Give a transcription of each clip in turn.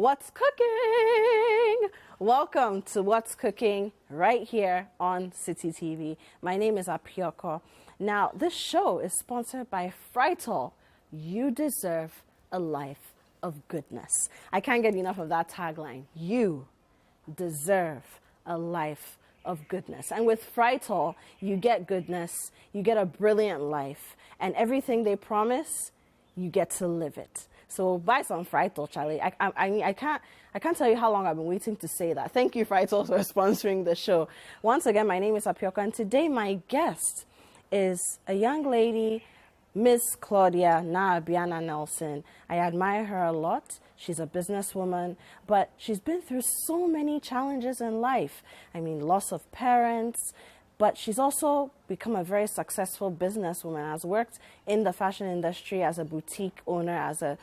What's cooking? Welcome to What's Cooking right here on City TV. My name is Abiana. Now, this show is sponsored by Tolo. You deserve a life of goodness. I can't get enough of that tagline. You deserve a life of goodness. And with Tolo, you get goodness, you get a brilliant life, and everything they promise, you get to live it. So buy some Tolo, Charlie. I can't tell you how long I've been waiting to say that. Thank you, Tolo, for sponsoring the show. Once again, my name is Abiana, and today my guest is a young lady, Miss Claudia Abiana Nelson. I admire her a lot. She's a businesswoman, but she's been through so many challenges in life. I mean, loss of parents, but she's also become a very successful businesswoman, has worked in the fashion industry as a boutique owner, as a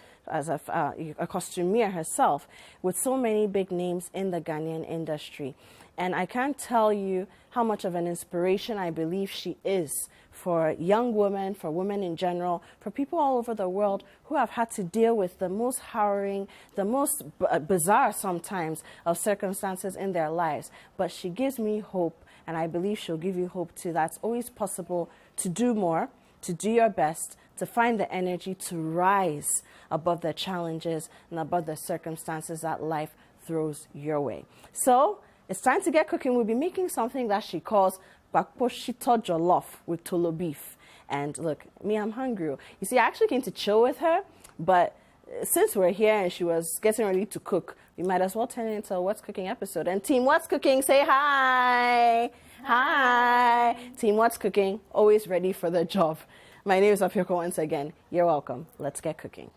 costumier herself, with so many big names in the Ghanaian industry. And I can't tell you how much of an inspiration I believe she is for young women, for women in general, for people all over the world who have had to deal with the most harrowing, the most bizarre sometimes of circumstances in their lives. But she gives me hope, and I believe she'll give you hope too. That's always possible to do more, to do your best, to find the energy to rise above the challenges and above the circumstances that life throws your way. So it's time to get cooking. We'll be making something that she calls Kpakpo Shito Jollof with Tolo beef. And look, me, I'm hungry. You see, I actually came to chill with her, but since we're here and she was getting ready to cook, we might as well turn it into a What's Cooking episode. And Team What's Cooking, say hi. Hi. Team What's Cooking, always ready for the job. My name is Abiana once again. You're welcome. Let's get cooking.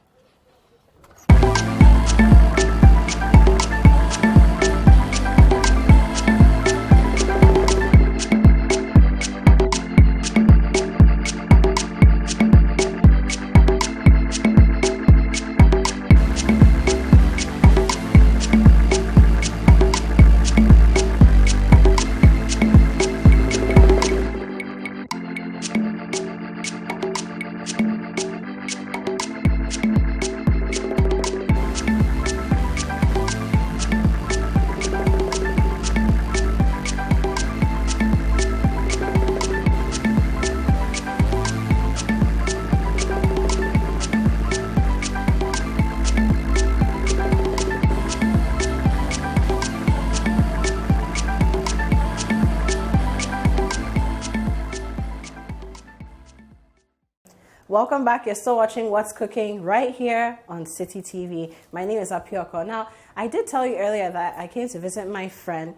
Welcome back. You're still watching What's Cooking right here on City TV. My name is Abiana. Now, I did tell you earlier that I came to visit my friend.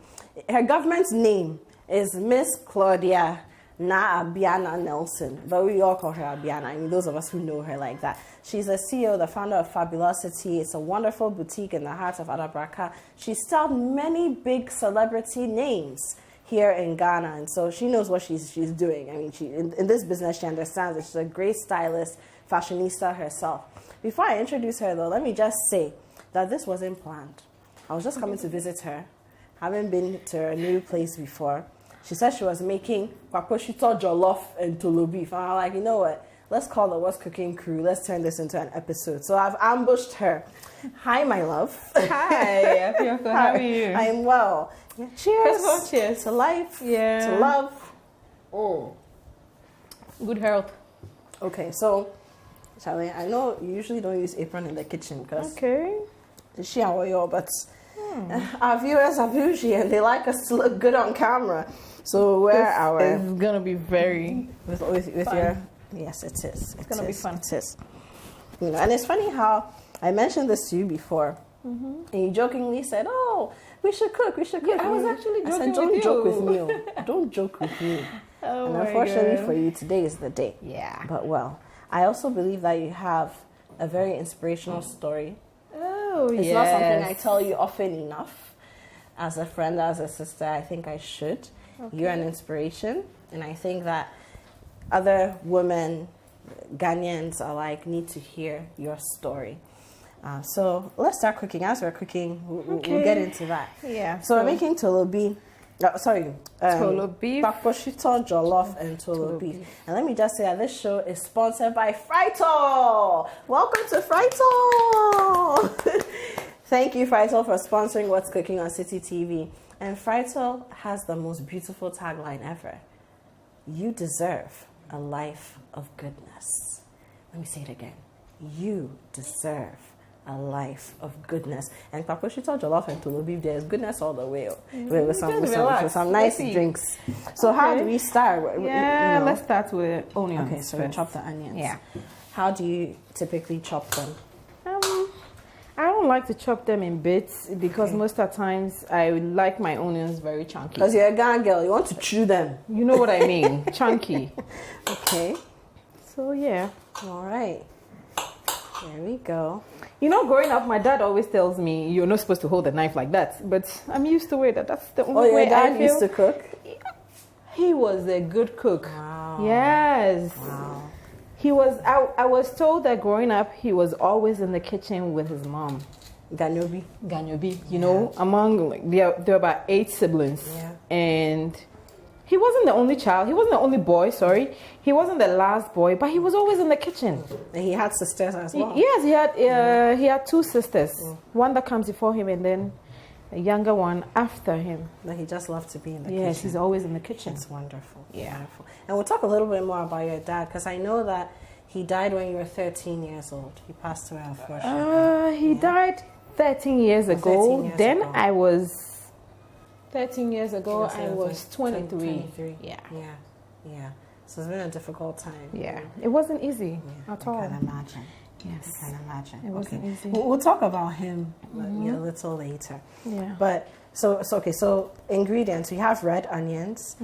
Her government's name is Miss Claudia Abiana Nelson, but we all call her Abiana. I mean, those of us who know her like that. She's the CEO, the founder of Fabulosity. It's a wonderful boutique in the heart of Adabraka. She's styled many big celebrity names here in Ghana, and so she knows what she's doing. I mean, in this business, she understands that she's a great stylist, fashionista herself. Before I introduce her, though, let me just say that this wasn't planned. I was just coming to visit her, haven't been to her new place before. She said she was making Kpakpo Shito Jollof and Tolo beef, and I'm like, you know what? Let's call the What's Cooking crew. Let's turn this into an episode. So I've ambushed her. Hi, my love. Hi, Abiana. How are you? I am well. Yeah, cheers. First of all, cheers to life. Yeah. To love. Oh. Good health. Okay, so, Charlie, I know you usually don't use apron in the kitchen because she and oil, but our viewers are bougie and they like us to look good on camera. So it's gonna be very with your. Yes, it is. It's gonna be fun. It is. You know, and it's funny how I mentioned this to you before, and you jokingly said, "Oh, we should cook. We should cook." Yeah, I was actually joking. I said, "Don't joke with me. Don't joke with me." Oh, and unfortunately for you, today is the day. Yeah. But well, I also believe that you have a very inspirational story. Oh, it's not something I tell you often enough. As a friend, as a sister, I think I should. Okay. You're an inspiration, and I think that other women, Ghanaians alike, need to hear your story. So let's start cooking. As we're cooking, we'll get into that. Yeah. So we're making Tolo beef. Tolo beef, Kpakpo Shito Jollof, and Tolo beef. And let me just say that this show is sponsored by Tolo. Welcome to Tolo. Thank you, Frital, for sponsoring What's Cooking on City TV. And Frital has the most beautiful tagline ever. You deserve a life of goodness. Let me say it again. You deserve a life of goodness. And Kpakpo Shito Jollof and Tolo beef, there's goodness all the way. With some nice drinks. So how do we start? Yeah, let's start with onions. Okay, so we chop the onions. Yeah. How do you typically chop them? I don't like to chop them in bits because most of the times I like my onions very chunky. Because you're a Ghana girl, you want to chew them. You know what I mean, chunky. Okay. So yeah. All right. There we go. You know, growing up, my dad always tells me you're not supposed to hold a knife like that. But I'm used to it. That's the only way your dad I feel. used to cook? He was a good cook. Wow. Yes. Wow. He was. I was told that growing up, he was always in the kitchen with his mom. Ganyobi. You know, among there are about 8 siblings. Yeah. And he wasn't the only child. He wasn't the only boy. Sorry, he wasn't the last boy, but he was always in the kitchen. And he had sisters as well. Yes, he had 2 sisters. One that comes before him, and then a younger one after him. But he just loved to be in the kitchen. Yes, he's always in the kitchen. It's wonderful. Yeah. Wonderful. And we'll talk a little bit more about your dad, because I know that he died when you were 13 years old. He passed away, unfortunately. He died 13 years ago. 13 years then ago. I was 13 years ago. I was 23. 23. Yeah. Yeah. So it's been a difficult time. Yeah. It wasn't easy at all. I can imagine. Yes. I can imagine. It wasn't easy. We'll talk about him a little later. Yeah. But so ingredients, we have red onions,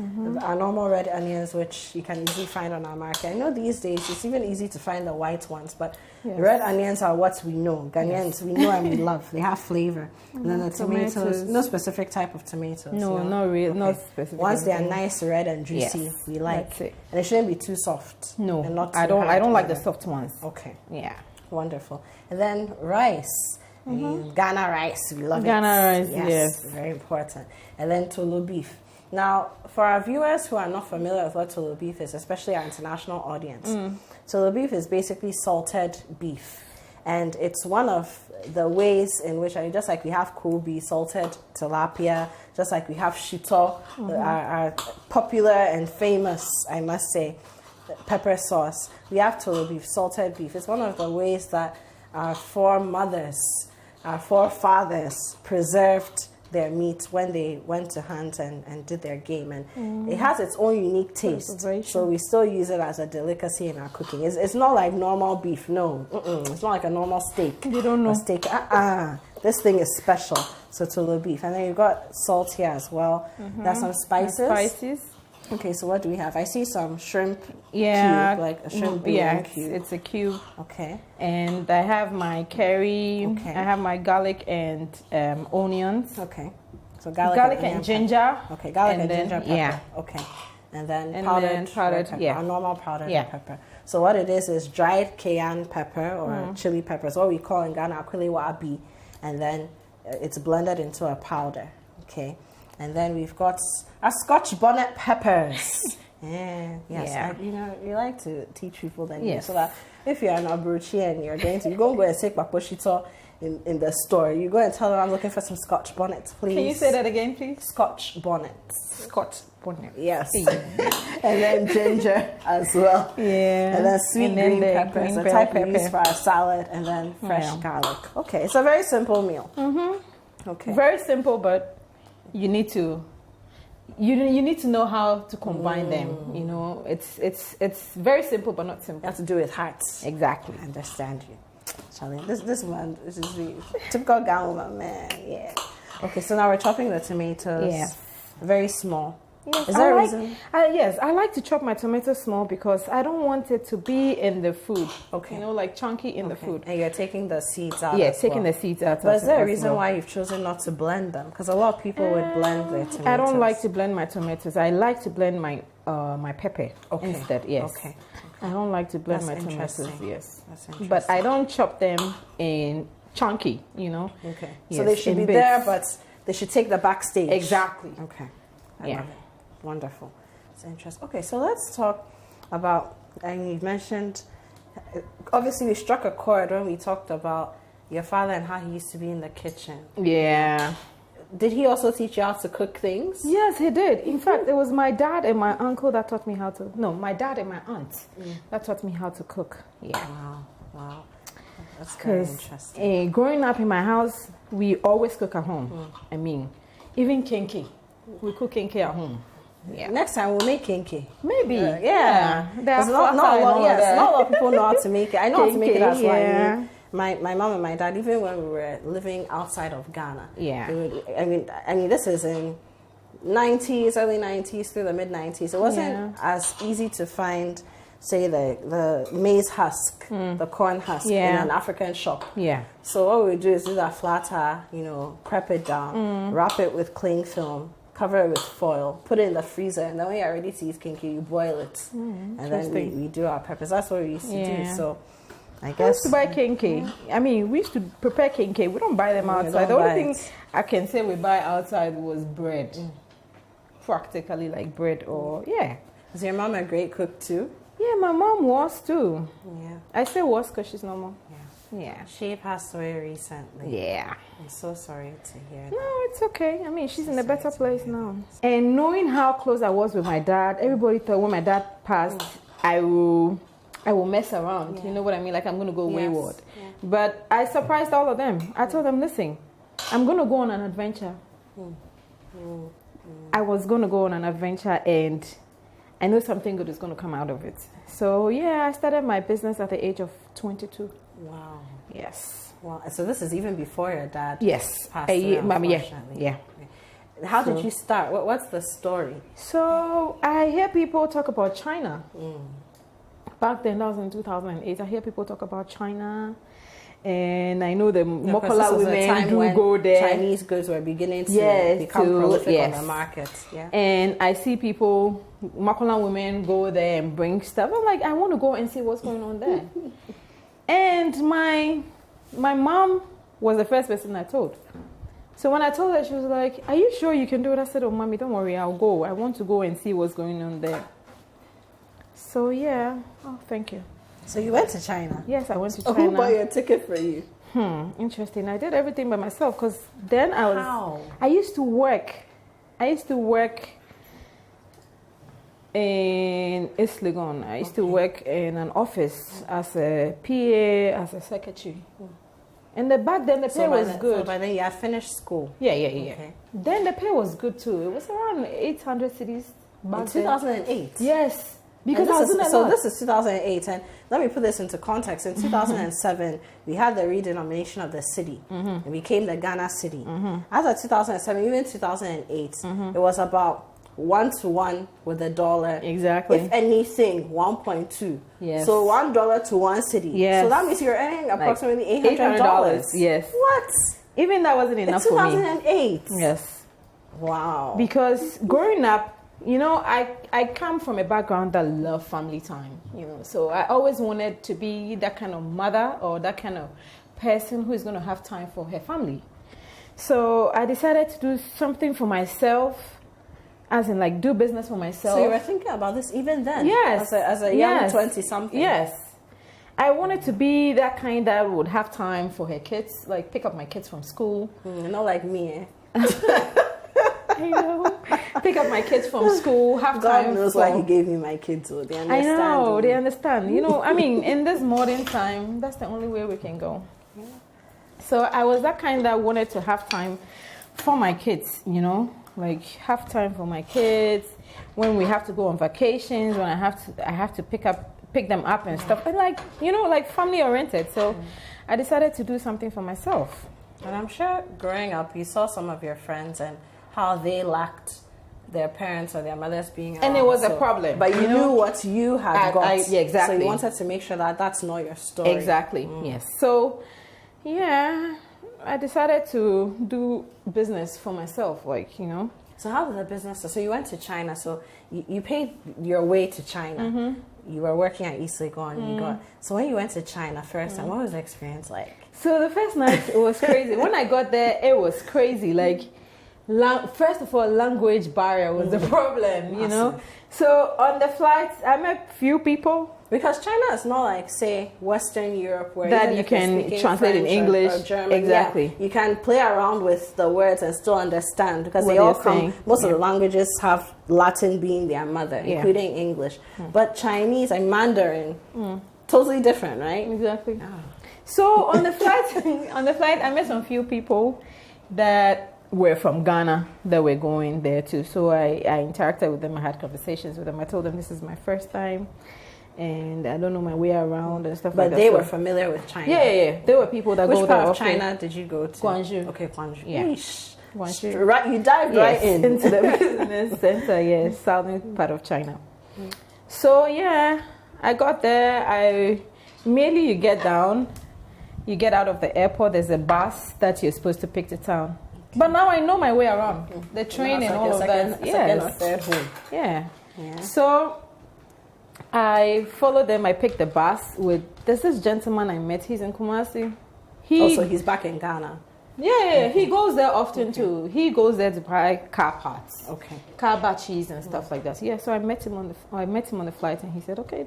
our normal red onions, which you can easily find on our market. I know these days it's even easy to find the white ones, but the red onions are what we know. Ghanaians, we know and we love. They have flavor. And then the tomatoes, no specific type of tomatoes. No, not real, not specific. Once they are nice, red and juicy, we like. That's it. And it shouldn't be too soft. No, and not too I don't hard like the either. soft ones. Okay. Yeah. Wonderful. And then rice. Ghana rice, we love Ghana it. rice, yes. Very important. And then Tolo beef. Now, for our viewers who are not familiar with what Tolo beef is, especially our international audience, Tolo beef is basically salted beef. And it's one of the ways in which, just like we have Kobe, salted tilapia, just like we have Shito, our popular and famous, I must say, pepper sauce. We have Tolo beef, salted beef. It's one of the ways that our forefathers preserved their meat when they went to hunt and did their game. And it has its own unique taste. So we still use it as a delicacy in our cooking. It's not like normal beef, no. It's not like a normal steak. You don't know. A steak, this thing is special. So Tolo beef. And then you've got salt here as well. There's some spices. Okay, so what do we have? I see some shrimp cube, like a shrimp bouillon cube. It's a cube. Okay. And I have my curry. Okay. I have my garlic and onions. Okay. So garlic and ginger. Okay, garlic and ginger pepper. Yeah. Okay. And then powdered pepper, yeah. our normal powdered pepper. So what it is dried cayenne pepper or chili peppers, what we call in Ghana akwelewa abi, and then it's blended into a powder. Okay. And then we've got our Scotch bonnet peppers. You like to teach people that so that if you're an Abuchi and you're going to go and say Kpakpo Shito in the store, you go and tell them I'm looking for some Scotch bonnets, please. Can you say that again, please? Scotch bonnets. Scotch bonnet. Yes. And then ginger as well. Yeah. And then sweet green peppers, the type we use for our salad, and then fresh garlic. Okay, it's a very simple meal. Okay. Very simple, but you need to know how to combine them. You know, it's very simple but not simple. You have to do it with heart. Exactly. I understand you. Charlie, this one is the typical Ghana woman, man. Yeah. Okay, so now we're chopping the tomatoes. Yes. Very small. Yes, is there a reason? Yes, I like to chop my tomatoes small because I don't want it to be in the food. Okay. You know, like chunky in the food. And you're taking the seeds out. Yeah, taking the seeds out. But is there a reason why you've chosen not to blend them? Because a lot of people would blend their tomatoes. I don't like to blend my tomatoes. I like to blend my my pepper instead. Yes. Okay. I don't like to blend my tomatoes. Yes. That's interesting. But I don't chop them in chunky. You know. Okay. Yes, so they should be bits. there, but they should take the backstage. Exactly. Okay. I love it. Wonderful. It's interesting. Okay, so let's talk about, and you mentioned, obviously we struck a chord when we talked about your father and how he used to be in the kitchen. Yeah. Did he also teach you how to cook things? Yes, he did. In fact, it was my dad and my uncle that taught me how to. No, my dad and my aunt that taught me how to cook. Yeah. Wow. That's very interesting. Growing up in my house, we always cook at home. I mean, even kinky. We cook kinky at home. Yeah. Next time we'll make kinky. Maybe. Yeah. There's not a lot of people know how to make it. I know how to make it as well. My mom and my dad, even when we were living outside of Ghana. Yeah. I mean, this is in early 90s through the mid 90s. It wasn't as easy to find, say, the maize husk, the corn husk in an African shop. Yeah. So what we do is do that flatter, prep it down, wrap it with cling film, cover it with foil, put it in the freezer, and then when you're ready to eat kinky, you boil it. And then we do our peppers. That's what we used to do. So I guess. We used to buy kinky. I mean, we used to prepare kinky. We don't buy them outside. The only thing I can say we buy outside was bread. Practically like bread or, Is your mom a great cook too? Yeah, my mom was too. Yeah. I say was because she's no more. Yeah. She passed away recently. Yeah. I'm so sorry to hear that. No, it's okay. I mean, she's in a better place now. And knowing how close I was with my dad, everybody thought when my dad passed, I will mess around. Yeah. You know what I mean? Like I'm going to go wayward. Yeah. But I surprised all of them. I told them, listen, I'm going to go on an adventure. I was going to go on an adventure and I know something good is going to come out of it. So, I started my business at the age of 22. Wow. Yes. Wow. So this is even before your dad passed away, unfortunately. Yeah. How did you start? What's the story? So I hear people talk about China. Back then, that was in 2008. I hear people talk about China. And I know the Mokola women do go there. Chinese goods were beginning to become prolific on the market. Yeah. And I see people, Mokola women go there and bring stuff. I'm like, I want to go and see what's going on there. And my mom was the first person I told. So when I told her, she was like, are you sure you can do it? I said, oh, mommy, don't worry, I'll go. I want to go and see what's going on there. So, thank you. So you went to China? Yes, I went to China. Who bought your ticket for you? Interesting. I did everything by myself because then I used to work in Isligon. I used to work in an office as a PA, as a secretary. And back then the pay was good. So by then you had finished school? Yeah. Okay. Then the pay was good too. It was around 800 cities back in 2008? Yes. Because this is 2008, and let me put this into context. In 2007, we had the redenomination of the city. It became the Ghana city. After 2007, even 2008, it was about 1-to-1 with the dollar. Exactly. If anything, 1.2. Yes. So $1 to one city. Yes. So that means you're earning approximately $800. Yes. What? Even that wasn't enough for me. 2008. Yes. Wow. Because growing up, I come from a background that loved family time, so I always wanted to be that kind of mother or that kind of person who is going to have time for her family. So I decided to do something for myself, as in like do business for myself. So you were thinking about this even then? Yes. As a young 20-something? Yes. I wanted to be that kind that would have time for her kids, like pick up my kids from school. Not like me, I know. Pick up my kids from school, have time. God knows why he gave me my kids, so they understand. I know, they understand. I mean, in this modern time, that's the only way we can go. Yeah. So I was that kind that wanted to have time for my kids, like have time for my kids when we have to go on vacations, when I have to pick them up and stuff, and like family oriented. So I decided to do something for myself. And I'm sure growing up, you saw some of your friends and how they lacked their parents or their mothers being around. And it was a problem. But you knew what you had got. Exactly. So you wanted to make sure that that's not your story. Exactly, yes. So, I decided to do business for myself, So how did the business... So you went to China. So you paid your way to China. You were working at East Legon. So when you went to China first time, what was the experience like? So the first night, it was crazy. When I got there, it was crazy. First of all, language barrier was the problem, So on the flights, I met few people Because China is not like, say, Western Europe, where that you can translate in English. Or German, exactly. Yeah, you can play around with the words and still understand, because What they all they're come. saying. Most of the languages have Latin being their mother, including English. But Chinese and Mandarin, totally different, right? Exactly. So on the flight, I met some few people that were from Ghana that were going there too. So I interacted with them. I had conversations with them. I told them this is my first time, and I don't know my way around and stuff like that. But they were familiar with China. Yeah. There were people that go there. Which part of China did you go to? Guangzhou. Okay, Guangzhou. Yeah. Guangzhou. Right, you dived right into the business center. Yes, southern part of China. So yeah, I got there. Immediately you get down, you get out of the airport. There's a bus that you're supposed to pick to town. But now I know my way around. The train and all of that. Second or third home. Yeah. So I followed them. I picked the bus with. There's this gentleman I met. He's in Kumasi. So he's back in Ghana. Yeah. He goes there often too. He goes there to buy car parts. Okay. Car batteries and stuff like that. Yeah. So I met him on the flight, and he said, "Okay,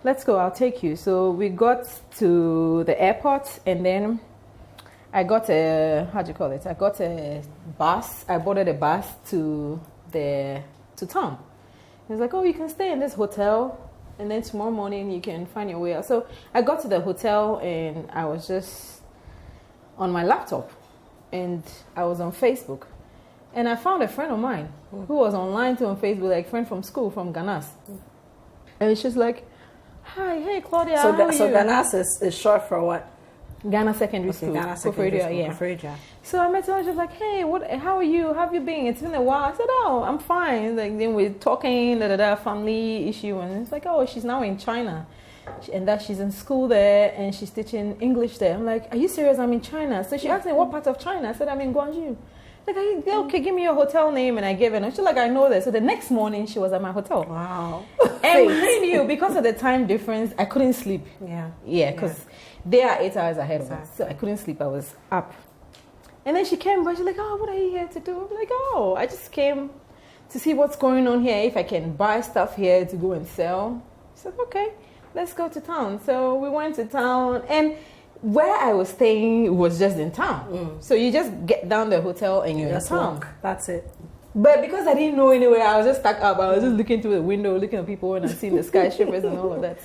let's go. I'll take you." So we got to the airport, and then I got I got a bus. I boarded a bus to town. He was like, "Oh, you can stay in this hotel, and then tomorrow morning you can find your way out." So I got to the hotel, and I was just on my laptop, and I was on Facebook, and I found a friend of mine who was online too on Facebook, like friend from school from Ghana, and she's like, "Hi, hey Claudia, how are you?" So Ghana is short for what? Ghana Secondary School. Ghana Secondary School. Yeah. Kofredia. So I met her and she was like, "Hey, how are you? How have you been? It's been a while." I said, "Oh, I'm fine." Like then we're talking, family issue, and it's like, "Oh, she's now in China, and that she's in school there and she's teaching English there." I'm like, "Are you serious? I'm in China." So she asked me, "What part of China?" I said, "I'm in Guangzhou." Like, okay, give me your hotel name, and I gave it. And she's like, "I know that." So the next morning, she was at my hotel. Wow. And mind you, because of the time difference, I couldn't sleep. Yeah, because they are 8 hours ahead of us. So I couldn't sleep. I was up. And then she came by. She's like, "Oh, what are you here to do?" I'm like, "Oh, I just came to see what's going on here. If I can buy stuff here to go and sell." She said, "Okay, let's go to town." So we went to town, and where I was staying was just in town. So you just get down the hotel and you're in town. Walk. That's it. But because I didn't know anywhere, I was just stuck up. I was just looking through the window, looking at people, and I seen the skyscrapers and all of that.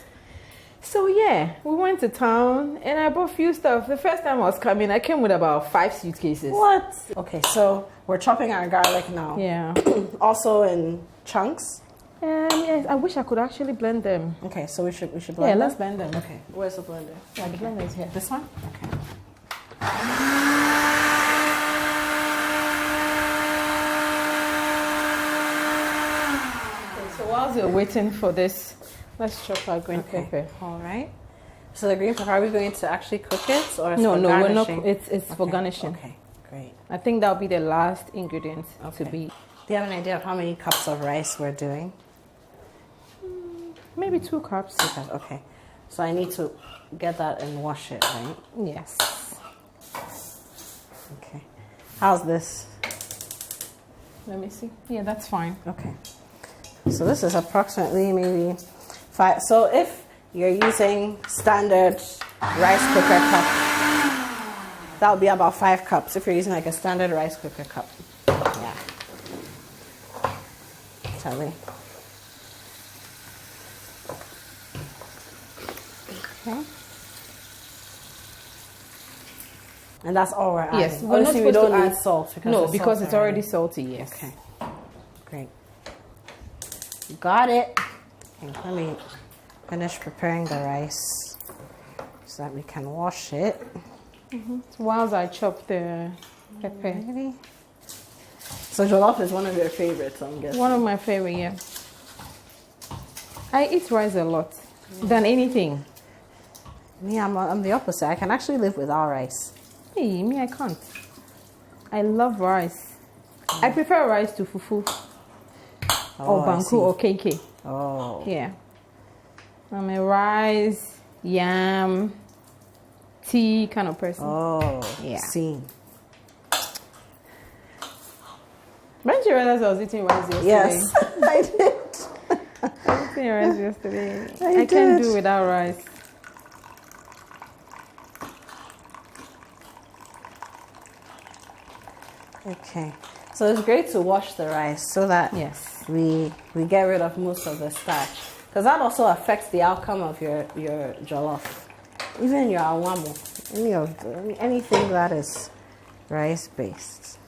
So yeah, we went to town, and I bought a few stuff. The first time I was coming, I came with about 5 suitcases. What? Okay, so we're chopping our garlic now. Yeah. Also in chunks. Yes, I wish I could actually blend them. Okay, so we should blend Yeah, them? let's blend them. Okay, where's the blender? Yeah, the blender is here. This one? Okay. So while you're waiting for this, let's chop our green pepper. All right. So the green pepper, are we going to actually cook it, or No, we're not. garnishing? It's for garnishing. Okay, great. I think that'll be the last ingredient to be. Do you have an idea of how many cups of rice we're doing? Maybe 2 cups. Okay. So I need to get that and wash it, right? Yes. Okay. How's this? Let me see. Yeah, that's fine. Okay. So this is approximately maybe 5. So if you're using standard rice cooker cup, that would be about 5 cups if you're using like a standard rice cooker cup. Yeah. Tell me. Okay. And that's all we're adding. Yes, we're not supposed we don't to need add salt because no, because it's already salty. Yes. Okay. Great. Got it. Okay, let me finish preparing the rice so that we can wash it. So whilst I chop the pepper. Ready? So jollof is one of your favorites, I'm guessing. One of my favorite, yeah. I eat rice a lot than anything. Me, I'm the opposite. I can actually live without rice. Hey, me, I can't. I love rice. I prefer rice to fufu or banku or keke. Oh. Yeah. I'm a rice, yam, tea kind of person. Oh. Yeah. See. Didn't you realize I was eating rice yesterday? Yes, I did. I eating rice yesterday. I can't did. do without rice. Okay. So it's great to wash the rice so that Yes. we get rid of most of the starch. Because that also affects the outcome of your jollof. Even your awamo. Anything that is rice based.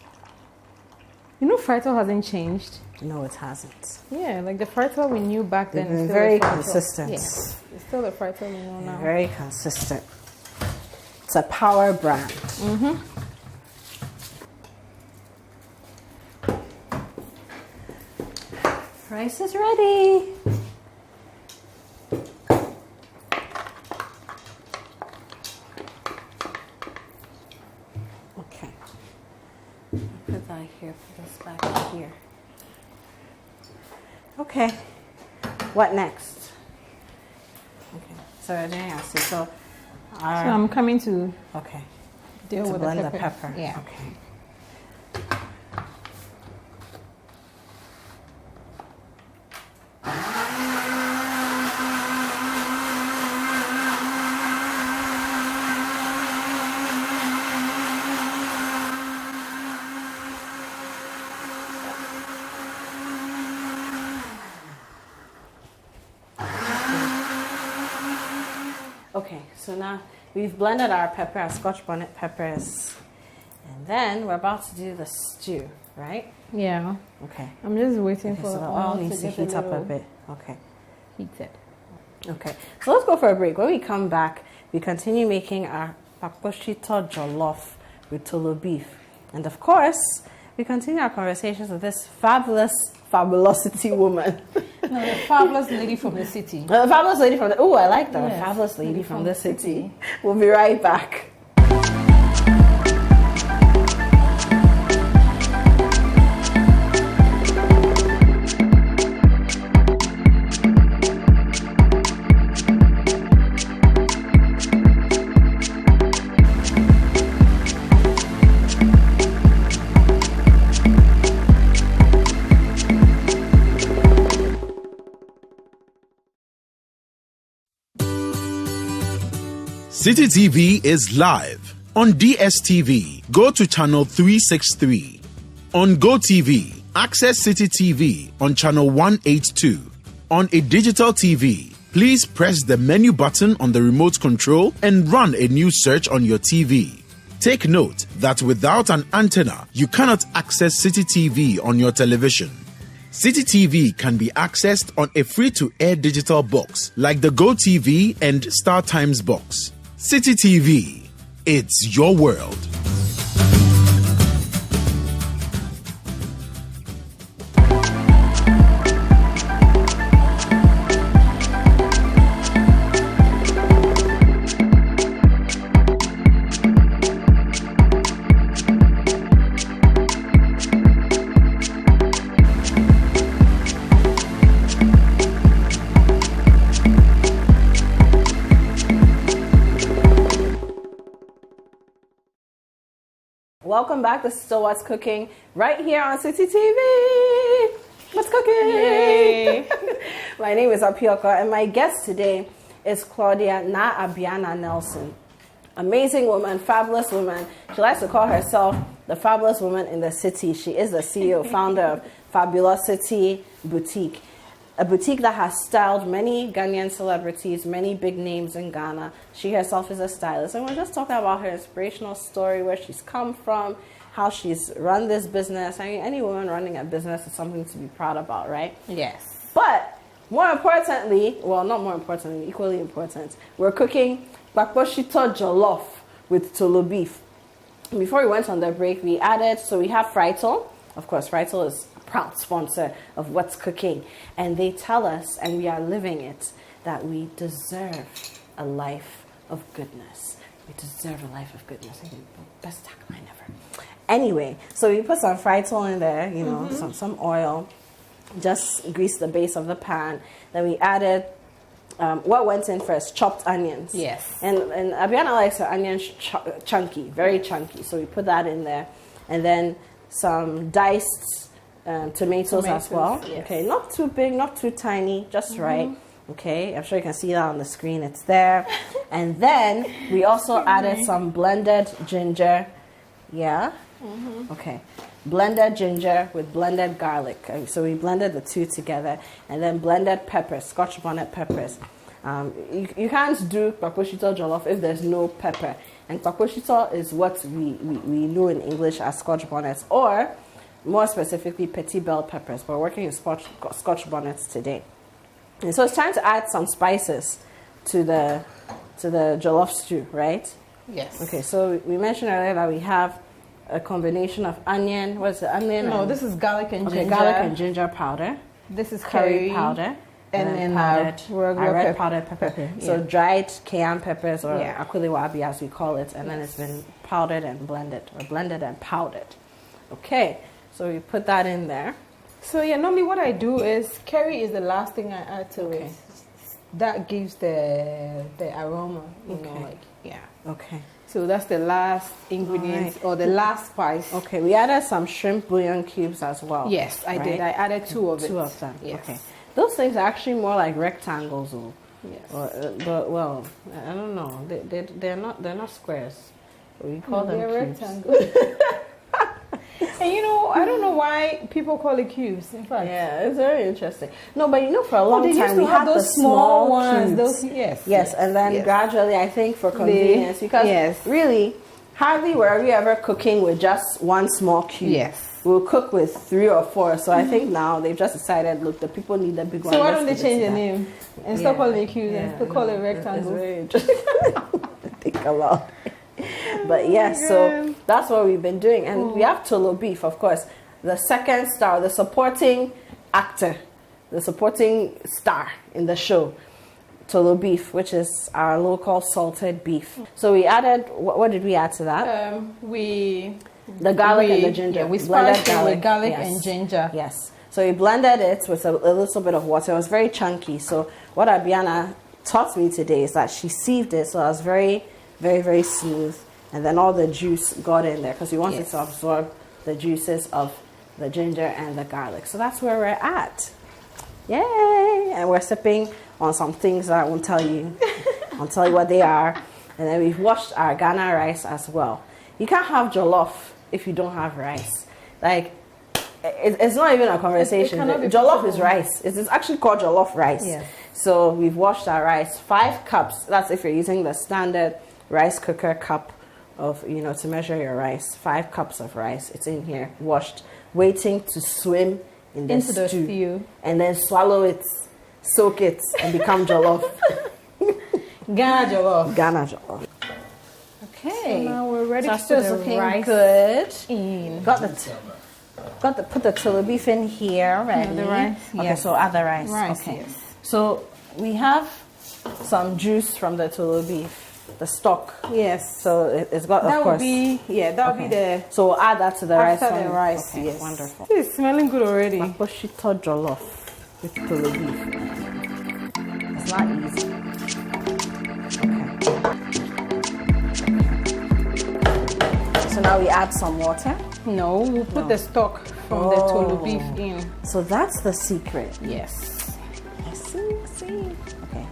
You know, frito hasn't changed. No, it hasn't. Yeah, like the frito we knew back then. They've is been still very the frito. consistent. Yes, it's still the frito we know now. Very consistent. It's a power brand. Rice is ready. Okay. Put that here, put this back here. Okay. What next? Okay. So I didn't ask you. So I'm coming to okay. deal To with blend the pepper. Yeah. Okay. Okay, so now we've blended our pepper, our Scotch bonnet peppers, and then we're about to do the stew, right? Yeah. Okay. I'm just waiting Okay, for so the the oil oil needs to get heat up a little bit. Okay. heated. Okay, so let's go for a break. When we come back, we continue making our Kpakpo Shito Jollof with Tolo beef. And of course, we continue our conversations with this fabulosity woman. No, the fabulous lady from the city. The fabulous lady from the... Oh, I like that. Yes, Fabulous lady from the city. We'll be right back. City TV is live on DSTV. Go to channel 363. On GoTV, access City TV on channel 182. On a digital TV, please press the menu button on the remote control and run a new search on your TV. Take note that without an antenna, you cannot access City TV on your television. City TV can be accessed on a free-to-air digital box like the GoTV and StarTimes box. City TV, it's your world. Welcome back. This is still What's Cooking right here on City TV. What's cooking? Yay. My name is Abiana, and my guest today is Claudia Na Abiana Nelson. Amazing woman, fabulous woman. She likes to call herself the fabulous woman in the city. She is the CEO, founder of Fabulosity Boutique, a boutique that has styled many Ghanaian celebrities, many big names in Ghana. She herself is a stylist. And we're just talking about her inspirational story, where she's come from, how she's run this business. I mean, any woman running a business is something to be proud about, right? Yes. But more importantly, well, not more importantly, equally important, we're cooking Kpakpo Shito Jollof with Tolo beef. Before we went on the break, we added, so we have Frito. Of course, Frito is a proud sponsor of What's Cooking. And they tell us, and we are living it, that we deserve a life of goodness. We deserve a life of goodness. I think the best tagline ever. Anyway, so we put some Frito in there, you know, some oil. Just grease the base of the pan. Then we added what went in first? Chopped onions. Yes. And Abiana likes her onions chunky, very chunky. So we put that in there. And then some diced tomatoes as well. yes. Okay, not too big, not too tiny, just right. Okay, I'm sure you can see that on the screen. It's there. And then we also added some blended ginger. Yeah? Okay. Blended ginger with blended garlic. Okay, so we blended the two together. And then blended peppers, Scotch bonnet peppers. You can't do Kpakpo Shito Jollof if there's no pepper. And Kpakpo Shito is what we know in English as Scotch bonnets, or more specifically, petit bell peppers. We're working with Scotch bonnets today. And so it's time to add some spices to the jollof stew, right? Yes. Okay, so we mentioned earlier that we have a combination of onion. What's the onion? No, this is garlic and ginger. Garlic and ginger powder. This is Curry powder. And then regular red powdered pepper. So Yeah. dried cayenne peppers, or Yeah. akuliwabi as we call it, and then it's been powdered and blended, or blended and powdered. Okay, so we put that in there. So yeah, normally what I do is curry is the last thing I add to it. That gives the aroma, you know, like Okay. So that's the last ingredient or the last spice. Okay, we added some shrimp bouillon cubes as well. Yes, I did. I added two of it. Two of them. Yes. Okay. Those things are actually more like rectangles, though. Yes. But well, I don't know. They're not squares. We call them they're cubes. rectangles. And you know, I don't know why people call it cubes. In fact, Yeah, it's very interesting. No, but you know, for a long they used time to we have had those the small ones. cubes. Those Yes, and then gradually, I think for convenience, because really, hardly were we ever cooking with just one small cube. Yes. We'll cook with 3 or 4. So I think now they've just decided, look, the people need the big one. So why don't they change the name and stop calling it cubes and call it rectangles? It's very interesting. Think a lot. But yes, so that's what we've been doing. And we have Tolo beef, of course. The second star, the supporting actor, the supporting star in the show. Tolo beef, which is our local salted beef. So we added, what did we add to that? The garlic and the ginger. Yeah, we spiced it with garlic Yes. and ginger. Yes. So we blended it with a little bit of water. It was very chunky. So what Abiana taught me today is that she sieved it, so it was very, very, very smooth. And then all the juice got in there because we wanted to absorb the juices of the ginger and the garlic. So that's where we're at. Yay! And we're sipping on some things that I won't tell you. I'll tell you what they are. And then we've washed our Ghana rice as well. You can't have jollof if you don't have rice. Like, it's not even a conversation. Jollof is rice. It's actually called jollof rice. Yes. So we've washed our rice. 5 cups. That's if you're using the standard rice cooker cup of, to measure your rice. 5 cups of rice. It's in here, washed, waiting to swim into the stew. And then swallow it, soak it, and become jollof. Ghana jollof. Ghana jollof. Okay. So now we're ready to put put the rice good. in. Got to put the Tolo beef in here already. The rice. Okay, Yes. so add the rice. Rice, Okay. yes. So we have some juice from the Tolo beef, the stock. Yes. So it's got, of course. That would be the So we'll add that to the rice. after the rice. Okay, Yes. wonderful. It's smelling good already. Kpakpo Shito Jollof with Tolo beef. It's not easy. Okay. So now we add some water. No, we'll put the stock from the Tolo beef in. So that's the secret. Yes. I see.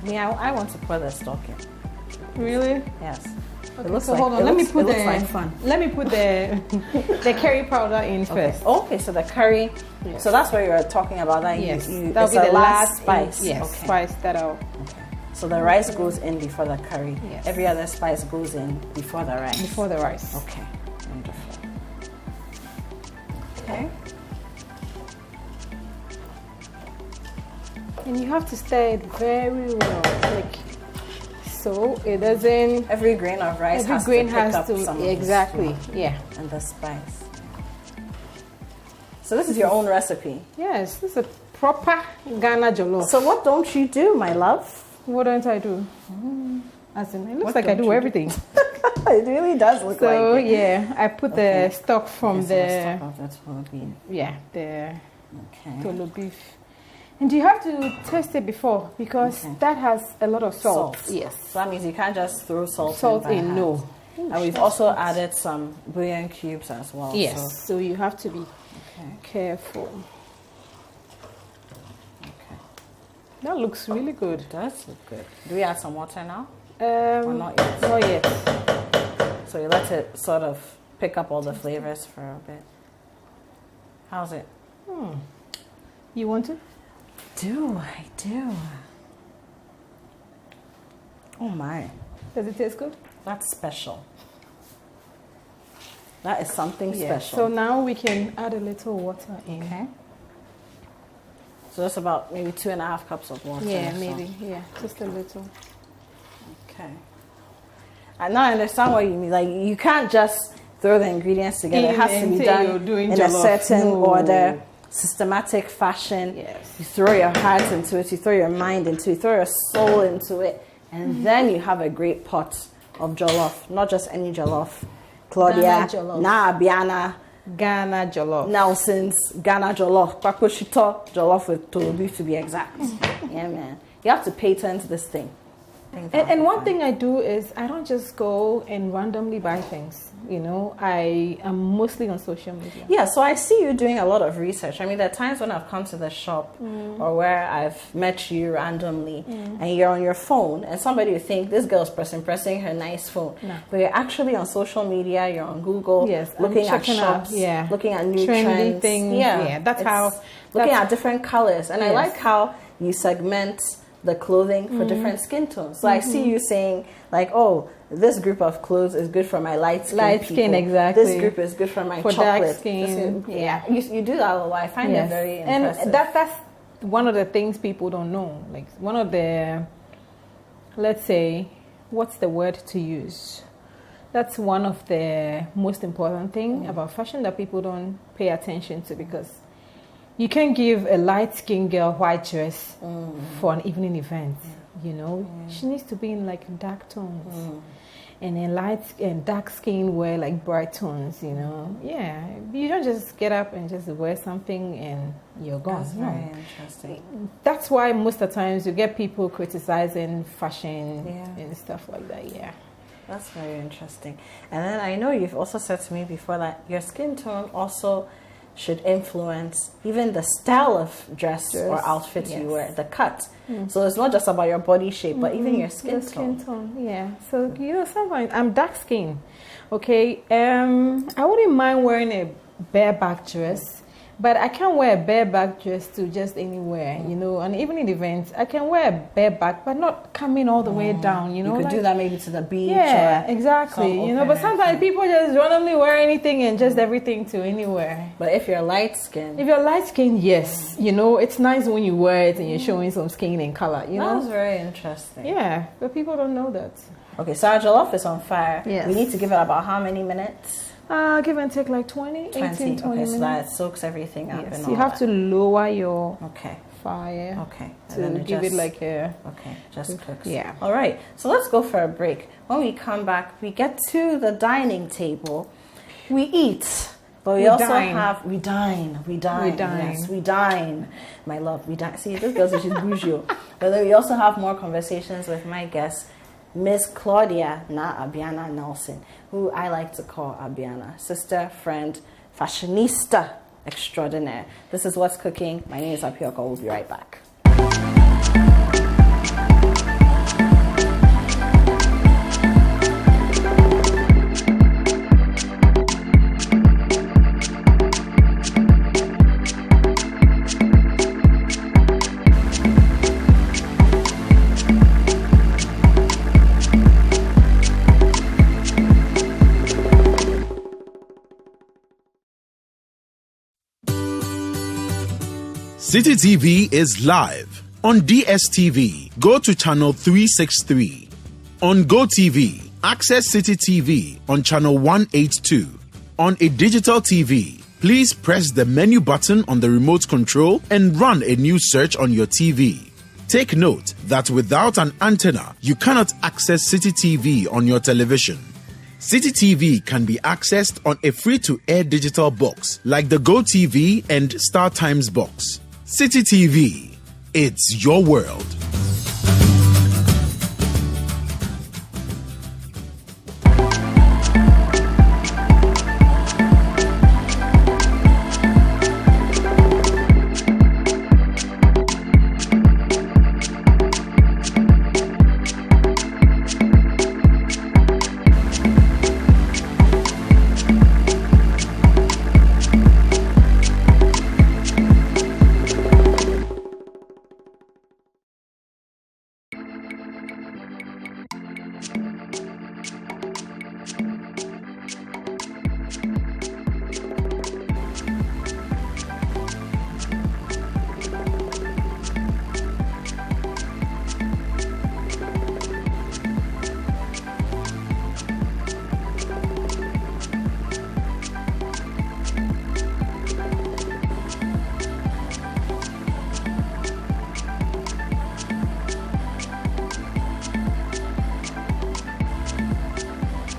Okay, I want to pour the stock in. Really? Yes. Okay, It looks so like, hold on. it Let me looks- put it looks like fun. Let me put the curry powder in first. Okay, so the curry. Yes. So that's what you're talking about. That Yes, that'll that'll be be the the last last spice. Yes, Okay. spice that out. So the rice goes in before the curry. Yes. Every other spice goes in before the rice. Before the rice. Okay. Wonderful. Okay. And you have to stir it very well, like so it doesn't. Every grain of rice Every has grain to pick has up to some of the exactly. sweet Yeah. and the spice. So this is your own recipe. Yes, this is a proper Ghana jollof. So what don't you do, my love? What don't I do? As in, it looks What like I don't do you do? everything. It really does look So like it. yeah, I put the stock from Yes, the stock of the Tolo beef. the Okay. Tolo beef. And you have to taste it before because that has a lot of salt. Yes. So that means you can't just throw salt Salt in. by in, hand. no. And we've also added some bouillon cubes as well. Yes. So you have to be Careful. Okay. That looks really good. It does look good. Do we add some water now? Or not yet? Not yet. So you let it sort of pick up all the flavors for a bit. How's it? You want to? I do. Oh my. Does it taste good? That's special. That is something special. So now we can add a little water in. Okay. So that's about maybe 2.5 cups of water. Yeah, maybe. Yeah, just a little. Okay. And now I understand what you mean. Like, you can't just throw the ingredients together. It has to be done in a certain order, systematic fashion. Yes. You throw your heart into it, you throw your mind into it, you throw your soul into it, and then you have a great pot of jollof. Not just any jollof. Claudia, na Abiana, Ghana jollof. Nelson's Ghana jollof. Kpakpo Shito Jollof with Tolo beef to be exact. Yeah, man. You have to patent this thing. And one thing I do is I don't just go and randomly buy things. You know, I am mostly on social media. Yeah, so I see you doing a lot of research. I mean, there are times when I've come to the shop or where I've met you randomly and you're on your phone and somebody would think this girl's pressing her nice phone. No. But you're actually on social media, you're on Google, looking at shops, looking at new trendy trends. things. Yeah, looking at different colors. And I like how you segment the clothing for different skin tones. So I see you saying like, oh, this group of clothes is good for my light skin exactly. This group is good for my for chocolate. dark skin. You do that a lot. I find it very impressive. And that's one of the things people don't know. Like one of the, let's say, what's the word to use? That's one of the most important thing about fashion that people don't pay attention to, because you can't give a light-skinned girl white dress for an evening event. You know, she needs to be in like dark tones, and then light and dark skin wear like bright tones. You know, you don't just get up and just wear something and you're gone. That's very interesting. That's why most of the times you get people criticizing fashion and stuff like that. Yeah. That's very interesting. And then I know you've also said to me before that your skin tone also should influence even the style of dress or outfit you wear, the cut. So it's not just about your body shape, but even your skin tone. Yeah. So, you know, sometimes I'm dark skinned. Okay. I wouldn't mind wearing a bareback dress, but I can't wear a bareback dress to just anywhere, you know. And even in events, I can wear a bareback, but not coming all the way down, you know. You could do that maybe to the beach. Yeah, exactly. You know, but sometimes people just randomly wear anything and just everything to anywhere. But if you're light skinned, yes, you know, it's nice when you wear it and you're showing some skin and color, you know. That's very interesting. Yeah, but people don't know that. Okay, so our jollof is on fire. Yes. We need to give it about how many minutes? Give and take like 18, 20 okay, minutes. so that soaks everything up. Yes, and you have to lower your fire. Okay. To and then give it like a... Okay, just cooks. Yeah. All right, so let's go for a break. When we come back, we get to the dining table. We eat. But we also dine. we dine. Yes, we dine. My love, we dine. See, this girl's she's bougie. But then we also have more conversations with my guest, Miss Claudia Abiana Nelson, who I like to call Abiana, sister, friend, fashionista extraordinaire. This is What's Cooking. My name is Apioko. We'll be right back. City TV is live on DSTV. Go to channel 363. On GoTV, access City TV on channel 182. On a digital TV, please press the menu button on the remote control and run a new search on your TV. Take note that without an antenna, you cannot access City TV on your television. City TV can be accessed on a free-to-air digital box like the GoTV and StarTimes box. City TV, it's your world.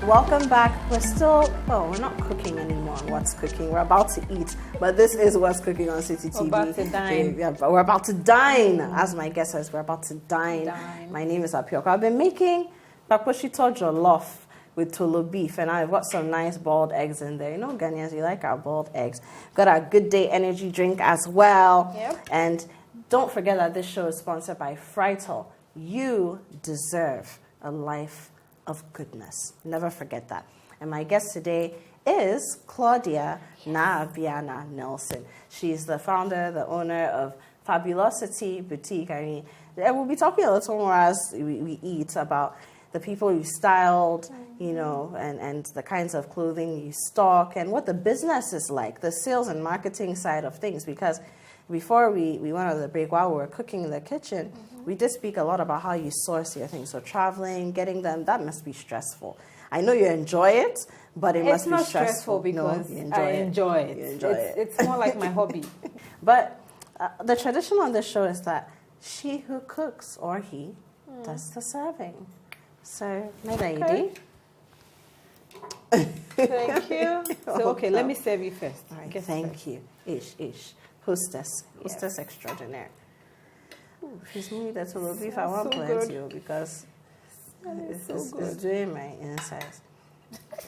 Welcome back. We're not cooking anymore on What's Cooking. We're about to eat, but this is What's Cooking on City TV. We're about to dine. Yeah, but we're about to dine. As my guest says, we're about to dine. My name is Abiana. I've been making Kpakpo Shito Jollof with Tolo beef, and I've got some nice boiled eggs in there. You know, Ghanaians, we like our boiled eggs. Got our Good Day energy drink as well. Yep. And don't forget that this show is sponsored by Frytol. You deserve a life of goodness. Never forget that. And my guest today is Claudia Abiana Nelson. She's the founder, the owner of Fabulosity Boutique. I mean, we'll be talking a little more as we eat about the people you styled, you know, and the kinds of clothing you stock and what the business is like, the sales and marketing side of things. Because before we went on the break, while we were cooking in the kitchen, we did speak a lot about how you source your things. So traveling, getting them, that must be stressful. I know you enjoy it, but it must be stressful. It's not stressful because I enjoy it. You enjoy it. It's more like my hobby. But the tradition on this show is that she who cooks, or he, does the serving. So, my lady. Thank you. So, okay, let me serve you first. All right, thank you. Ish. Hostess extraordinaire. She's me that's a little beef. I want plenty because it's doing my insides.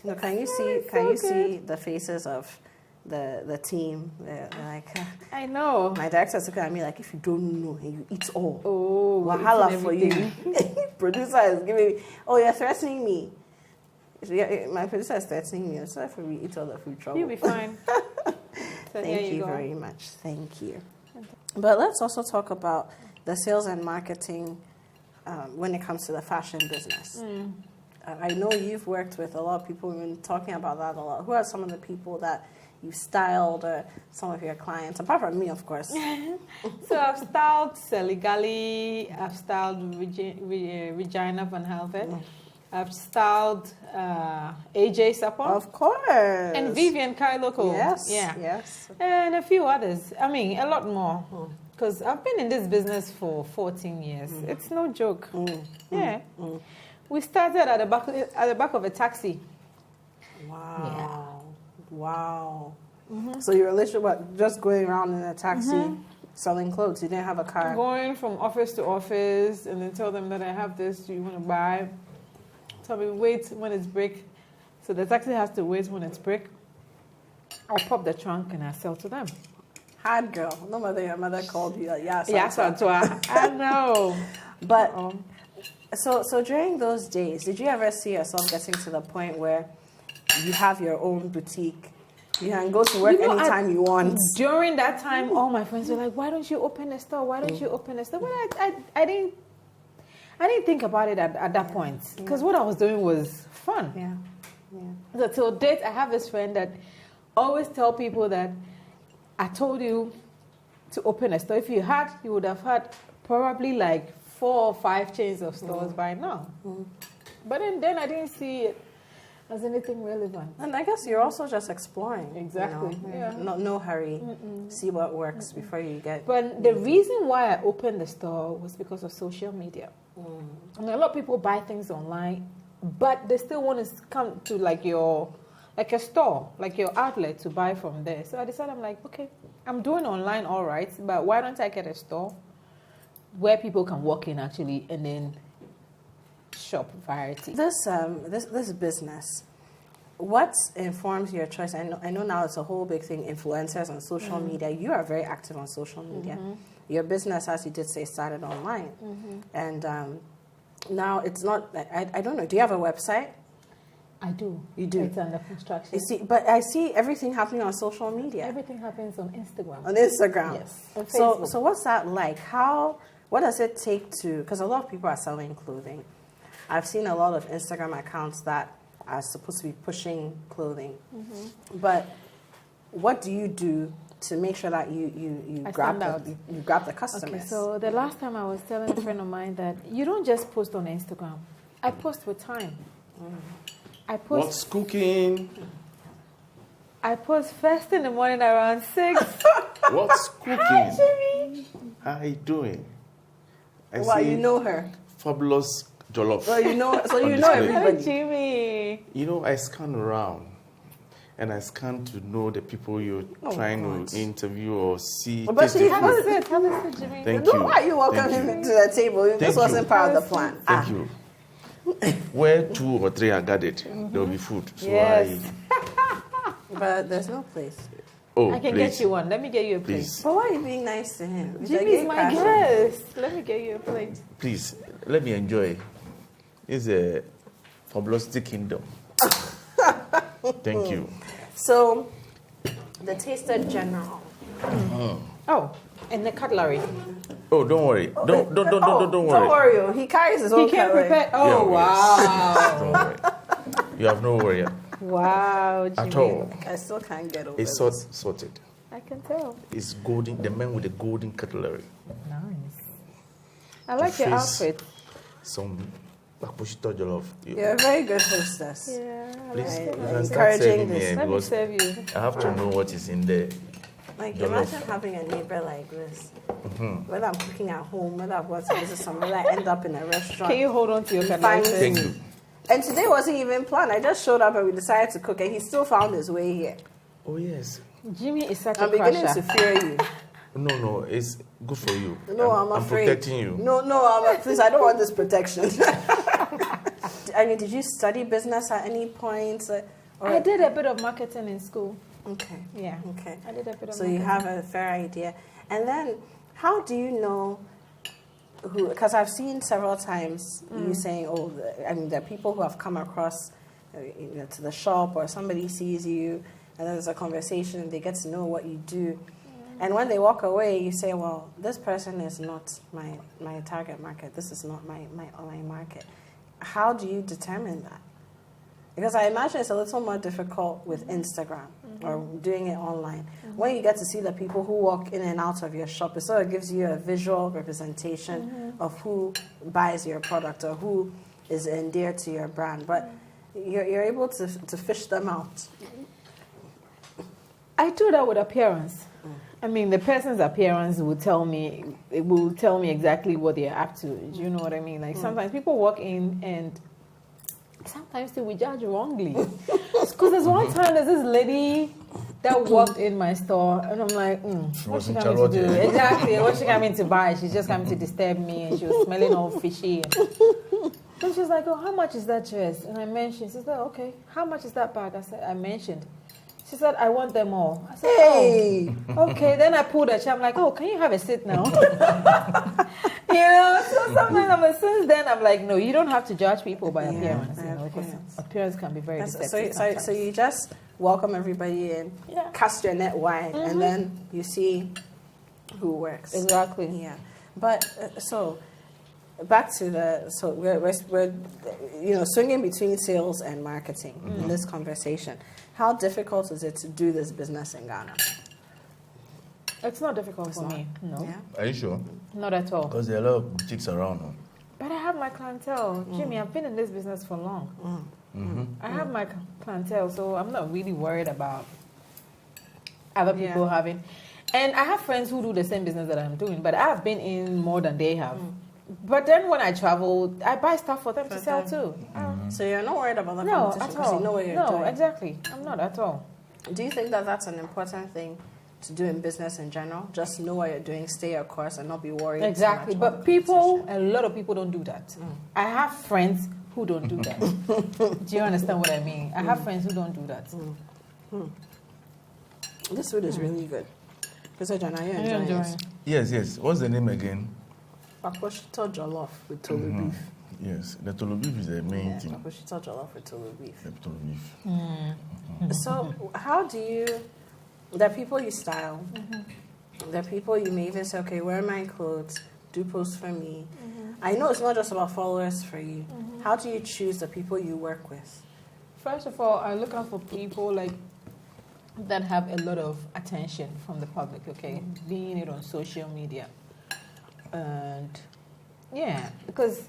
No, can you see the faces of the team? They're like, I know. My director's looking at me like, if you don't know, and you eat all. Oh, wahala for you. Producer is giving me, you're threatening me. My producer is threatening me. So if we eat all the food, trouble. You'll be fine. So Thank you very much. Thank you. But let's also talk about the sales and marketing when it comes to the fashion business. I know you've worked with a lot of people. We've been talking about that a lot. Who are some of the people that you've styled, or some of your clients, apart from me, of course? So I've styled Seligali, I've styled Regina Van Halvet, I've styled AJ Sapon. Of course. And Vivian Kailoko. Yes. And a few others. I mean, a lot more. Because I've been in this business for 14 years. It's no joke. We started at the back of a taxi. Wow. Wow. So your relationship was just going around in a taxi selling clothes. You didn't have a car. Going from office to office and then tell them that I have this, do you want to buy? Tell me, wait when it's break. So the taxi has to wait when it's break. I pop the trunk and I sell to them. Hard girl. No matter your mother called you. I know. But so during those days, did you ever see yourself getting to the point where you have your own boutique? You can go to work anytime you want. During that time, all my friends were like, "Why don't you open a store? Why don't you open a store?" But I didn't think about it at that point because what I was doing was fun. So till date, I have this friend that always tell people that I told you to open a store. If you had, you would have had probably like 4 or 5 chains of stores by now. But then I didn't see it as anything relevant. And I guess you're also just exploring. Exactly. You know? No hurry. See what works before you get. But the reason why I opened the store was because of social media. I mean, a lot of people buy things online, but they still want to come to like a store, like your outlet to buy from there. So I decided, I'm like, okay, I'm doing online all right, but why don't I get a store where people can walk in actually and then shop variety. This business, what informs your choice? I know now it's a whole big thing, influencers on social media. You are very active on social media. Your business, as you did say, started online. And now it's not, I don't know, do you have a website? I do. You do? It's under construction. You see, but I see everything happening on social media. Everything happens on Instagram. On Instagram? Yes. On Facebook. So what's that like? What does it take to, because a lot of people are selling clothing. I've seen a lot of Instagram accounts that are supposed to be pushing clothing. But what do you do to make sure that you grab the customers? Okay, so the last time I was telling a friend of mine that you don't just post on Instagram. I post with time. What's cooking? I post first in the morning around 6. What's cooking? Hi, Jimmy. How are you doing? You know her. Fabulous jollof. So you know display. everybody. Jimmy. You know, I scan around. And I scan to know the people you're trying to interview or see. But see, Have a sit, Jimmy. Thank no, you. why you welcome him to the table? This wasn't part of the plan. Thank you. Where 2 or 3 are gathered, there will be food. So Yes. But there's no place. I can get you one. Let me get you a plate. Please. But why are you being nice to him? He's Jimmy's like, my guest. Let me get you a plate. Please, let me enjoy. It's a Publicity Kingdom. Thank you. So, the taster general. Oh, and the cutlery. Oh, don't worry. Don't worry. Don't worry. He carries his own He can't cutlery. prepare. Oh, Yeah, wow. Don't worry. You have no worry Wow, Jimmy. at all. I still can't get over It's this. sorted. I can tell. It's golden. The man with the golden cutlery. Nice. I like your face. outfit. Some Kpakpo Shito Jollof. You're a very good hostess. Yeah, I Please, like you it. can start Encouraging serving this. me Let me because serve you. I have to know what is in there. Like, Jollof. imagine having a neighbor like this. Whether I'm cooking at home, whether I've got to visit somewhere, whether I end up in a restaurant. Can you hold on to your Fine. cutlery? Thank you. And today wasn't even planned. I just showed up and we decided to cook, and he still found his way here. Oh, yes. Jimmy is such I'm a beginning crusher. to fear you. No, it's good for you. No, I'm afraid. protecting you. No, please, I don't want this protection. I mean, did you study business at any point? I did a bit of marketing in school. Okay. Yeah. Okay. I did a bit of So you have a fair idea. And then, how do you know who? Because I've seen several times you saying, "Oh, there are people who have come across, to the shop, or somebody sees you, and there's a conversation, and they get to know what you do." And when they walk away, you say, "Well, this person is not my target market. This is not my online market." How do you determine that? Because I imagine it's a little more difficult with Instagram or doing it online. When you get to see the people who walk in and out of your shop, it sort of gives you a visual representation of who buys your product or who is endeared to your brand. But you're able to fish them out. I do that with appearance. I mean, the person's appearance will tell me exactly what they're up to. Do you know what I mean? Like sometimes people walk in and sometimes they will judge wrongly. Because there's one time there's this lady that walked in my store and I'm like, what's she coming to do? Exactly, what's she coming to buy? She's just coming to disturb me and she was smelling all fishy. And she was like, oh, how much is that dress? And I mentioned, she said, okay, how much is that bag? I mentioned. She said, I want them all. I said, Hey! oh, okay. Then I pulled her chair. I'm like, oh, can you have a seat now? So sometimes, since then, I'm like, no, you don't have to judge people by appearance. Because appearance can be very deceptive. So you just welcome everybody in, cast your net wide, and then you see who works. Exactly. Yeah. But, so, back to we're swinging between sales and marketing in this conversation. How difficult is it to do this business in Ghana? It's not difficult for me. No. Yeah. Are you sure? Not at all. Because there are a lot of boutiques around. Huh? But I have my clientele. Jimmy, I've been in this business for long. I have my clientele, so I'm not really worried about other people having. And I have friends who do the same business that I'm doing, but I've been in more than they have. But then when I travel, I buy stuff for them to sell too. So you're not worried about the No, competition at because all. you know what you're doing. No, exactly. I'm not at all. Do you think that that's an important thing to do in business in general? Just know what you're doing, stay your course, and not be worried. Exactly. too much about But the people, competition. a lot of people don't do that. I have friends who don't do that. Do you understand what I mean? I have friends who don't do that. This food is really good. Because John, are you enjoying it? Yes. What's the name again? Kpakpo Shito Jollof with Tolo beef. Yes, the Tolo beef is the main thing. Kpakpo Shito Jollof with Tolo beef. The Tolo beef. So, how do you? There are people you style. There are people you may even say, okay, wear my clothes, do posts for me. I know it's not just about followers for you. How do you choose the people you work with? First of all, I look out for people that have a lot of attention from the public, okay? Being it on social media. And because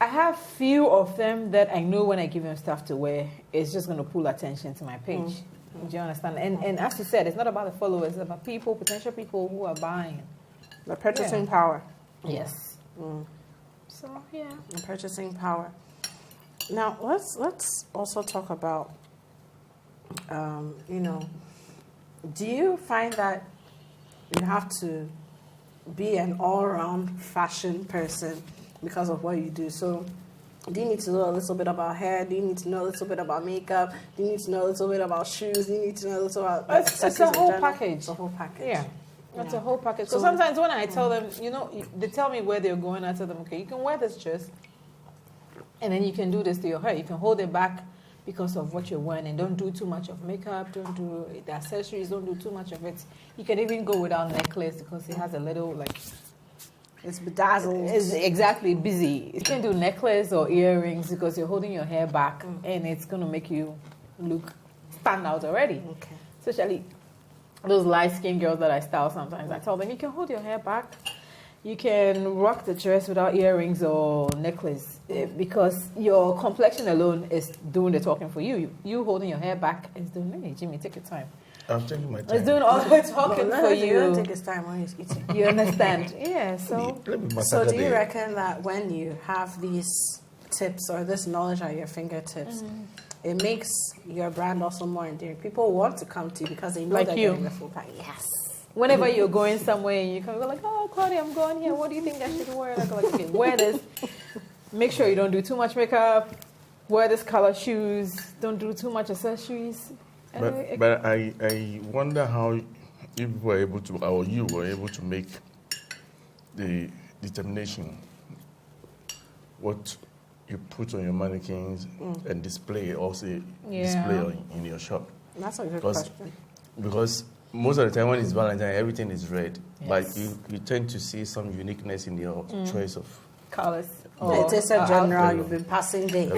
I have few of them that I know when I give them stuff to wear, it's just going to pull attention to my page. Do you understand? And as you said, it's not about the followers, it's about people, potential people who are buying. The purchasing power. Yes. So yeah. And purchasing power. Now let's also talk about, do you find that you have to be an all-round fashion person because of what you do? So do you need to know a little bit about hair? Do you need to know a little bit about makeup? Do you need to know a little bit about shoes? Do you need to know a little about It's a whole package. It's a whole package. Yeah. It's a whole package. So sometimes when I tell them, they tell me where they're going, I tell them, okay, you can wear this dress, and then you can do this to your hair. You can hold it back because of what you're wearing, and don't do too much of makeup, don't do the accessories, don't do too much of it. You can even go without necklace because it has a little, like, it's bedazzled. It's exactly busy. You can do necklace or earrings because you're holding your hair back, and it's going to make you stand out already. Okay. Especially those light-skinned girls that I style sometimes. I tell them, you can hold your hair back. You can rock the dress without earrings or necklace because your complexion alone is doing the talking for you. You holding your hair back is doing, hey, Jimmy, take your time. I'm taking my time. It's doing all the talking for you. You don't take his time when he's eating. You understand? Yeah, so do you reckon that when you have these tips or this knowledge at your fingertips, it makes your brand also more endearing? People want to come to you because they know like they're you. getting the full pack. Yes. Whenever you're going somewhere, you can go like, oh, Claudia, I'm going here. What do you think I should wear? Like, okay, wear this. Make sure you don't do too much makeup. Wear this color shoes. Don't do too much accessories. But I wonder how you were able to make the determination what you put on your mannequins and display in your shop. That's a good question. Because most of the time when it's Valentine, everything is red. Yes. But you tend to see some uniqueness in your choice of colors. It is a general. You've been passing day.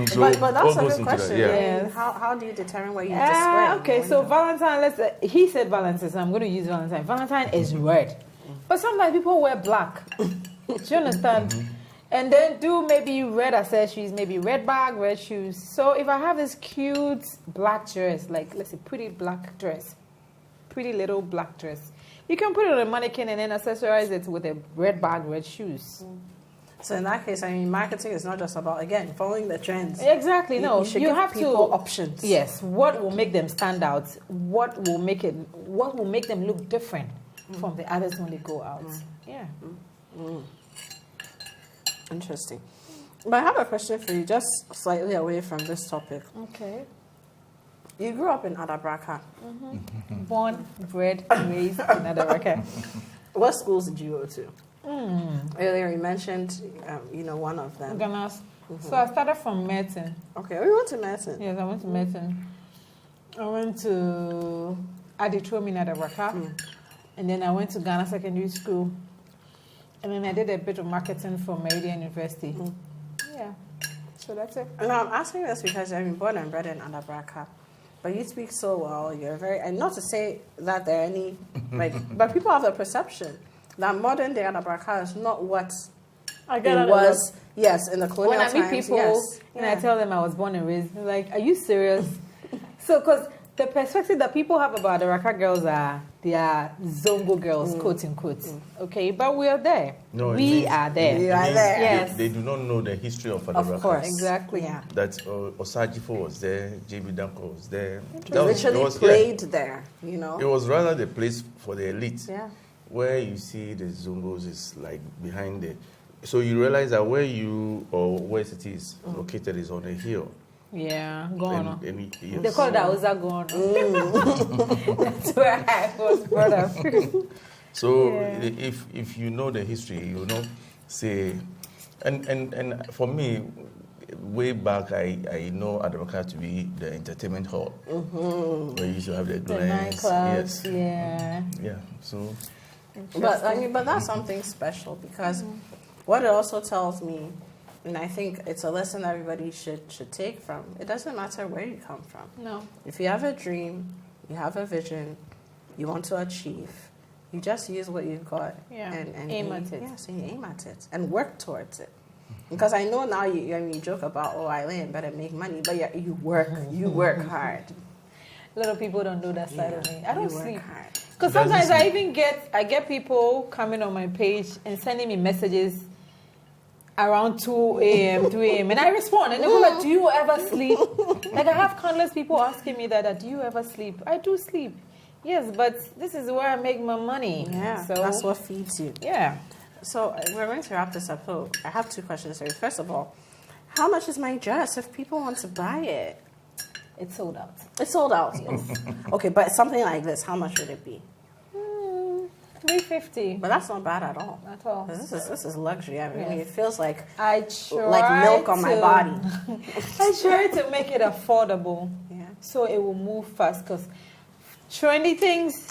So but that's a goes good into question. that, yeah. Yes. How do you determine what you display? Okay, so Valentine, he said Valentine, so I'm going to use Valentine. Valentine is red. But sometimes people wear black. Do you understand? And then do maybe red accessories, maybe red bag, red shoes. So if I have this cute black dress, like let's say pretty little black dress, you can put it on a mannequin and then accessorize it with a red bag, red shoes. So in that case, I mean, marketing is not just about, again, following the trends. Exactly, no. You should give have people to options. Yes. What will make them stand out? What will make them look different from the others when they go out? Yeah. Interesting. But I have a question for you, just slightly away from this topic. Okay. You grew up in Adabraka. Born, bred, raised in Adabraka. What schools did you go to? Earlier you mentioned, one of them. Ghana's. So I started from Merton. Okay, we went to Merton. Yes, I went to Merton. I went to Aditromi in Adabraka. And then I went to Ghana Secondary School. And then I did a bit of marketing for Meridian University. Yeah. So that's it. And I'm asking this because I've been born and bred in Adabraka. But you speak so well. You're very, and not to say that there are any, but people have the perception that modern day Adabraka is not what it was. Yes, in the colonial times. When I meet people and I tell them I was born and raised, they're like, "Are you serious?" So, because the perspective that people have about Adabraka girls they are Zongo girls, quote unquote. Okay, but we are there. No, we are there. We are there. Yes. They do not know the history of Adabraka. Of course. Exactly. Yeah. That Osajifo was there, JB Danko was there. Literally played there, It was rather the place for the elite. Yeah. Where you see the Zongos is like behind it. So you realize that where it is located is on a hill. Yeah, Ghana. Yes. They call it Auza Ghana. That's where I was brought up. So if you know the history, say, and for me, way back, I know Adabraka to be the entertainment hall where you used to have the glance. Nightclubs, yeah. So, but that's something special because what it also tells me, and I think it's a lesson everybody should take from. It doesn't matter where you come from. No. If you have a dream, you have a vision, you want to achieve, you just use what you've got and aim at it. Yeah, so you aim at it and work towards it. Because I know now you joke about, I lay in bed and make money, but you work hard. A lot of people don't do that side of me. I don't sleep. Because sometimes I get people coming on my page and sending me messages around 2 a.m., 3 a.m. and I respond and they go like, do you ever sleep? Like I have countless people asking me that, do you ever sleep? I do sleep. Yes, but this is where I make my money. Yeah, so that's what feeds you. Yeah. So we're going to wrap this up. So I have 2 questions for you. First of all, how much is my dress if people want to buy it? It's sold out. It's sold out, yes. Okay, but something like this, how much would it be? $350. But that's not bad at all. At all. This is luxury. I mean, it feels like like milk on my body. I try to make it affordable, Yeah. so it will move fast. Because trendy things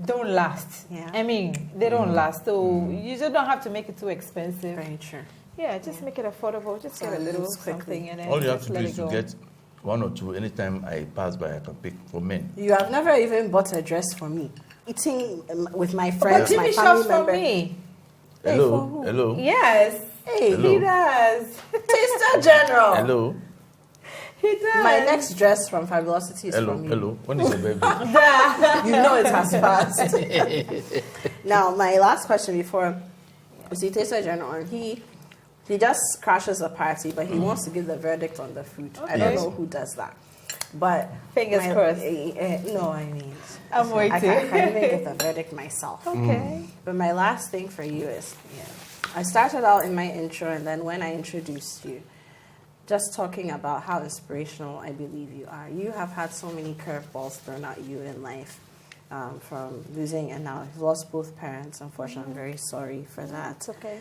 don't last. Yeah. I mean, they don't last. So you just don't have to make it too expensive. Very true. Yeah, just make it affordable. Just get a little something and then All you have just to do let is it to go. get 1 or 2 anytime I pass by. I can pick for men. You have never even bought a dress for me. Eating with my But friends, my Jimmy family shops for members. me. Hello, hello, Yes. Hey, Hello. He does. Taster General. hello, He does. My next dress from Fabulosity is hello, from you. hello. When is your birthday? You know it has passed. Now, my last question before we see Taster General, and he just crashes a party, but he wants to give the verdict on the food. I don't Yes. know who does that. But Fingers crossed. No, I mean, I'm I waiting. can't even give the verdict myself. Okay. But my last thing for you is, I started out in my intro, and then when I introduced you, just talking about how inspirational I believe you are. You have had so many curveballs thrown at you in life, from losing, and now you've lost both parents. Unfortunately, I'm very sorry for that. It's okay.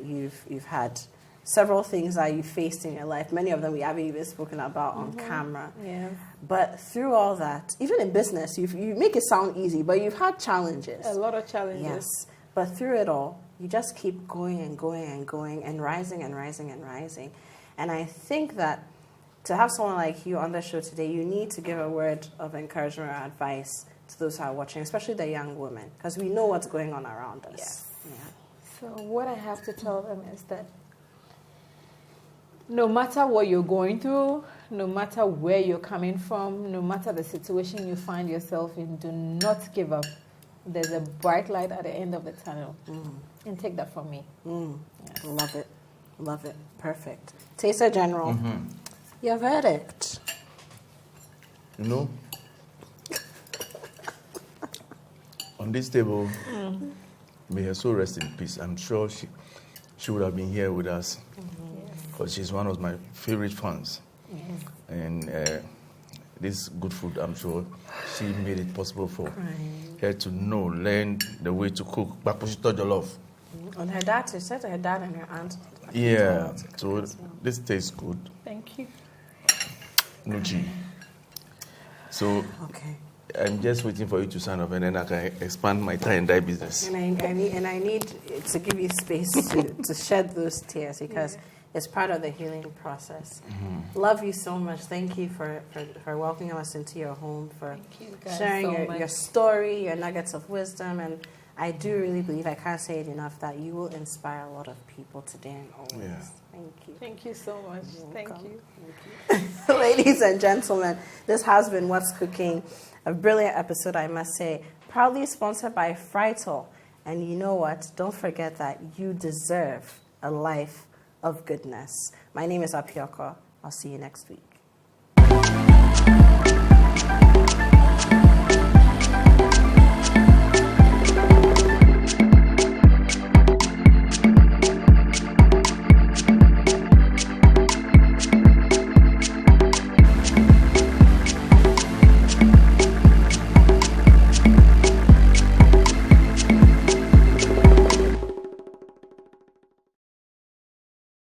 You've had several things that you faced in your life. Many of them we haven't even spoken about on camera. Yeah. But through all that, even in business, you make it sound easy, but you've had challenges. A lot of challenges. Yes. But through it all, you just keep going and going and going and rising and rising and rising. And I think that to have someone like you on the show today, you need to give a word of encouragement or advice to those who are watching, especially the young women, because we know what's going on around us. Yes. Yeah. So what I have to tell them is that no matter what you're going through, no matter where you're coming from, no matter the situation you find yourself in, do not give up. There's a bright light at the end of the tunnel. And take that from me. Yes. Love it. Love it. Perfect. Taster General, your verdict. You know, on this table, may her soul rest in peace. I'm sure she would have been here with us because she's one of my favorite fans. And this good food, I'm sure she made it possible for her to learn the way to cook Kpakpo Shito Jollof. And her dad, she said her dad and her aunt. Yeah, so this tastes good. Thank you. Nuchi. So Okay. I'm just waiting for you to sign off, and then I can expand my tie and dye business. And I need to give you space to shed those tears because it's part of the healing process. Love you so much. Thank you for welcoming us into your home, for Thank you guys sharing so your much. story, your nuggets of wisdom. And I do really believe, I can't say it enough, that you will inspire a lot of people today and always. Yeah. Thank you. Thank you so much. Thank welcome. you. Ladies and gentlemen, this has been What's Cooking, a brilliant episode, I must say, proudly sponsored by Frytol. And you know what? Don't forget that you deserve a life of goodness. My name is Apioko. I'll see you next week.